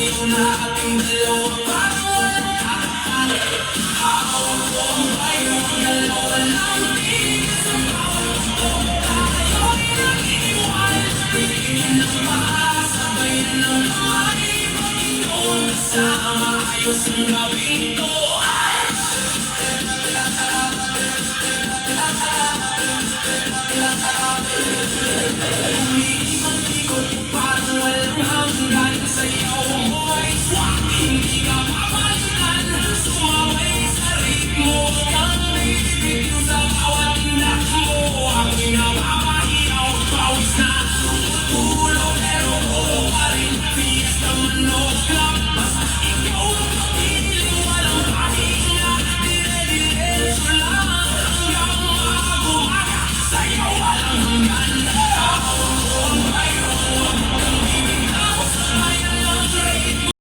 Tumayo na ating dalawa parang walang kakatalo. Hawak ko ang bayo, ang dalawa lang tigil sa bawat mundo. Tayo'y naniniwala, nagiging ng masabayan ng mga ibang ito. Kasama ayos ang gawin ko.